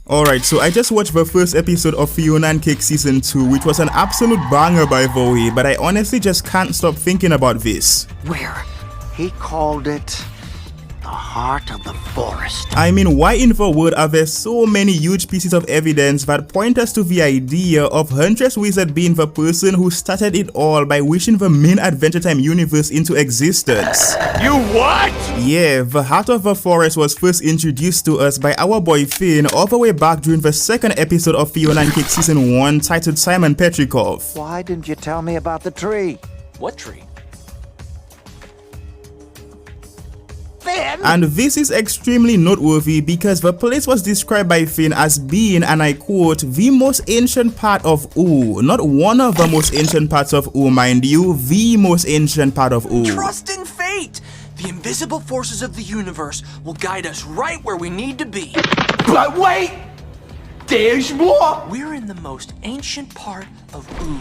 Alright, so I just watched the first episode of Fionna and Cake Season 2, which was an absolute banger by the way, but I honestly just can't stop thinking about this. Where he called it the heart of the forest. I mean, why in the world are there so many huge pieces of evidence that point us to the idea of Huntress Wizard being the person who started it all by wishing the main Adventure Time universe into existence? You what? Yeah, the heart of the forest was first introduced to us by our boy Finn all the way back during the second episode of Fionna and Cake Season 1 titled Simon Petrikov. Why didn't you tell me about the tree? What tree? Finn! And this is extremely noteworthy because the place was described by Finn as being, and I quote, the most ancient part of Ooo. Not one of the most ancient parts of Ooo, mind you, the most ancient part of Ooo. Trust in fate! The invisible forces of the universe will guide us right where we need to be. But wait! There's more! We're in the most ancient part of Ooo.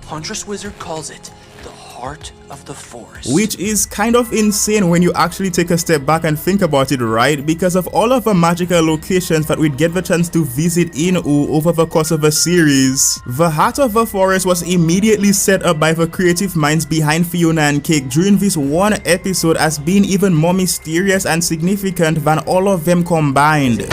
Huntress Wizard calls it the heart of the forest. Which is kind of insane when you actually take a step back and think about it, right? Because of all of the magical locations that we'd get the chance to visit in Ooo over the course of a series. The heart of the forest was immediately set up by the creative minds behind Fionna and Cake during this one episode as being even more mysterious and significant than all of them combined.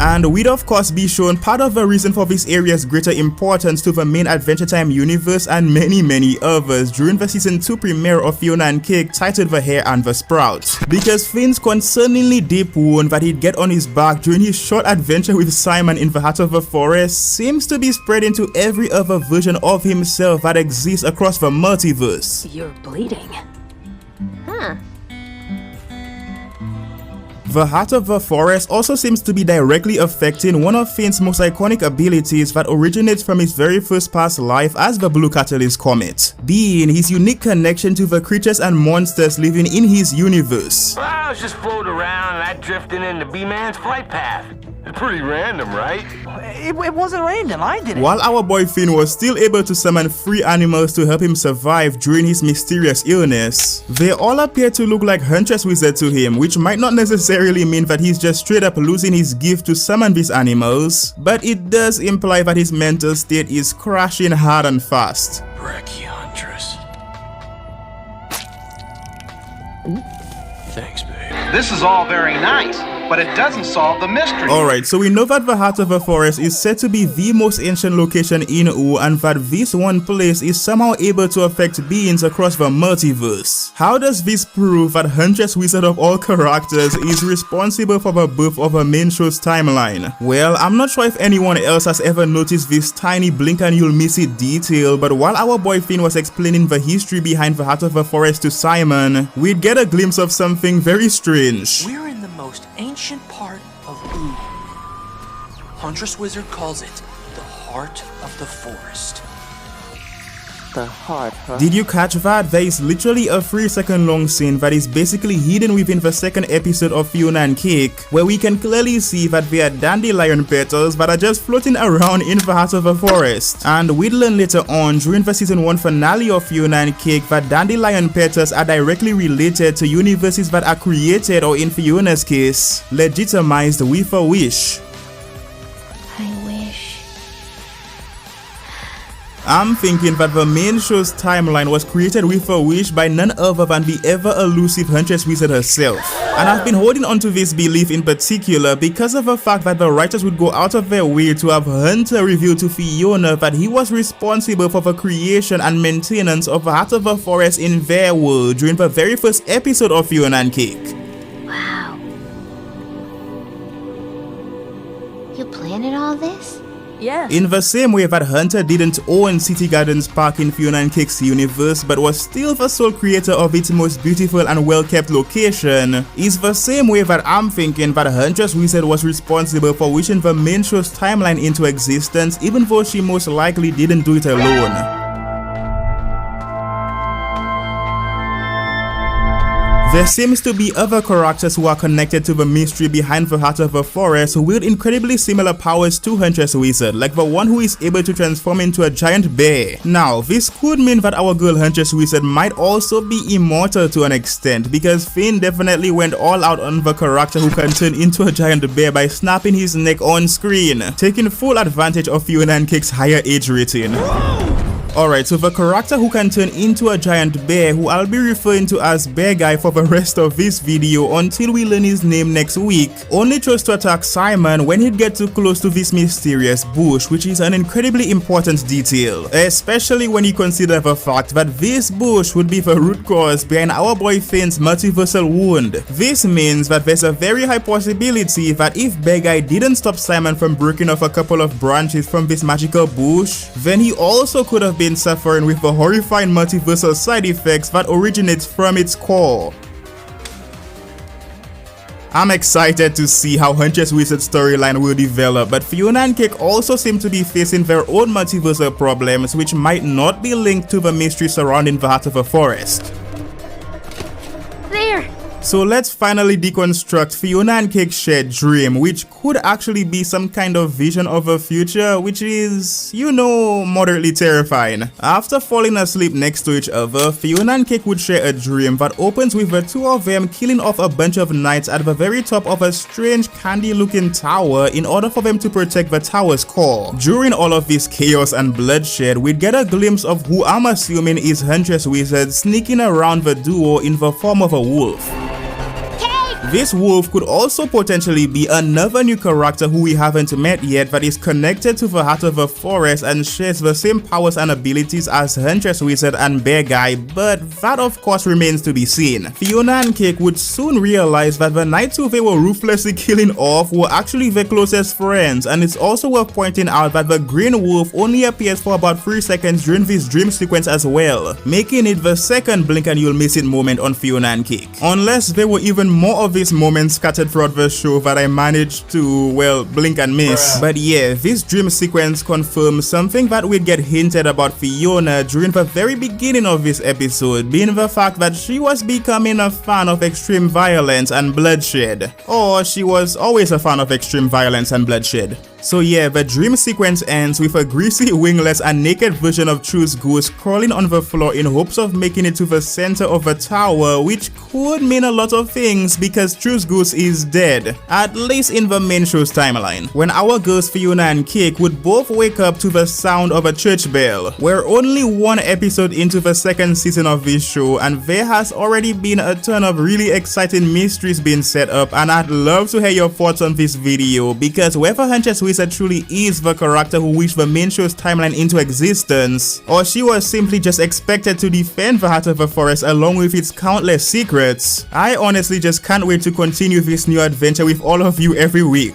And we'd of course be shown part of the reason for this area's greater importance to the main Adventure Time universe and many others during the season 2 premiere of Fionna and Cake titled The Hare and the Sprout. Because Finn's concerningly deep wound that he'd get on his back during his short adventure with Simon in the heart of the forest seems to be spread into every other version of himself that exists across the multiverse. You're bleeding. Huh. The heart of the forest also seems to be directly affecting one of Finn's most iconic abilities that originates from his very first past life as the Blue Catalyst Comet, being his unique connection to the creatures and monsters living in his universe. Well, I was just floating around and I drifted into B-Man's flight path. It's pretty random, right? It wasn't random, I did it. While our boy Finn was still able to summon 3 animals to help him survive during his mysterious illness, they all appear to look like Huntress Wizard to him, which might not necessarily mean that he's just straight up losing his gift to summon these animals, but it does imply that his mental state is crashing hard and fast. Wreck you, Huntress. Thanks, babe. This is all very nice, but it doesn't solve the mystery. Alright, so we know that the heart of the forest is said to be the most ancient location in Ooo, and that this one place is somehow able to affect beings across the multiverse. How does this prove that Huntress Wizard of all characters is responsible for the birth of the main show's timeline? Well, I'm not sure if anyone else has ever noticed this tiny blink and you'll miss it detail, but while our boy Finn was explaining the history behind the heart of the forest to Simon, we'd get a glimpse of something very strange. We're in the most ancient part of Ooo. Huntress Wizard calls it the heart of the forest. The heart, huh? Did you catch that? There is literally a 3-second long scene that is basically hidden within the second episode of Fionna and Cake, where we can clearly see that they are dandelion petals that are just floating around in the heart of the forest. And we'd learn later on during the season 1 finale of Fionna and Cake that dandelion petals are directly related to universes that are created, or in Fionna's case, legitimized with a wish. I'm thinking that the main show's timeline was created with a wish by none other than the ever elusive Huntress Wizard herself. And I've been holding on to this belief in particular because of the fact that the writers would go out of their way to have Hunter reveal to Fionna that he was responsible for the creation and maintenance of the heart of the forest in their world during the very first episode of Fionna and Cake. Wow. You planted all this? Yeah. In the same way that Hunter didn't own City Gardens Park in Fionna and Cake's universe but was still the sole creator of its most beautiful and well-kept location, is the same way that I'm thinking that Huntress Wizard was responsible for wishing the main show's timeline into existence, even though she most likely didn't do it alone. There seems to be other characters who are connected to the mystery behind the Heart of the Forest who wield incredibly similar powers to Huntress Wizard, like the one who is able to transform into a giant bear. Now, this could mean that our girl Huntress Wizard might also be immortal to an extent, because Finn definitely went all out on the character who can turn into a giant bear by snapping his neck on screen, taking full advantage of Fionna and Cake's higher age rating. Alright, so the character who can turn into a giant bear, who I'll be referring to as Bear Guy for the rest of this video until we learn his name next week, only chose to attack Simon when he'd get too close to this mysterious bush, which is an incredibly important detail, especially when you consider the fact that this bush would be the root cause behind our boy Finn's multiversal wound. This means that there's a very high possibility that if Bear Guy didn't stop Simon from breaking off a couple of branches from this magical bush, then he also could have been suffering with the horrifying multiversal side effects that originates from its core. I'm excited to see how Huntress Wizard's storyline will develop, but Fionna and Cake also seem to be facing their own multiversal problems, which might not be linked to the mystery surrounding the Heart of the Forest. There! So let's finally deconstruct Fionna and Cake's shared dream, which could actually be some kind of vision of a future, which is, you know, moderately terrifying. After falling asleep next to each other, Fionna and Cake would share a dream that opens with the two of them killing off a bunch of knights at the very top of a strange candy-looking tower in order for them to protect the tower's core. During all of this chaos and bloodshed, we'd get a glimpse of who I'm assuming is Huntress Wizard sneaking around the duo in the form of a wolf. This wolf could also potentially be another new character who we haven't met yet that is connected to the Heart of the Forest and shares the same powers and abilities as Huntress Wizard and Bear Guy, but that of course remains to be seen. Fionna and Cake would soon realize that the knights who they were ruthlessly killing off were actually their closest friends, and it's also worth pointing out that the green wolf only appears for about 3 seconds during this dream sequence as well, making it the second blink and you'll miss it moment on Fionna and Cake. Unless there were even more of these moments scattered throughout the show that I managed to, well, blink and miss. But yeah, this dream sequence confirms something that we'd get hinted about Fionna during the very beginning of this episode, being the fact that she was becoming a fan of extreme violence and bloodshed. Or she was always a fan of extreme violence and bloodshed. So yeah, the dream sequence ends with a greasy, wingless and naked version of True's Goose crawling on the floor in hopes of making it to the center of the tower, which could mean a lot of things because True's Goose is dead, at least in the main show's timeline. When our girls Fionna and Cake would both wake up to the sound of a church bell. We're only one episode into the second season of this show and there has already been a ton of really exciting mysteries being set up, and I'd love to hear your thoughts on this video, because whether Huntress Wizard truly is the character who wished the main show's timeline into existence, or she was simply just expected to defend the Heart of the Forest along with its countless secrets, I honestly just can't wait to continue this new adventure with all of you every week.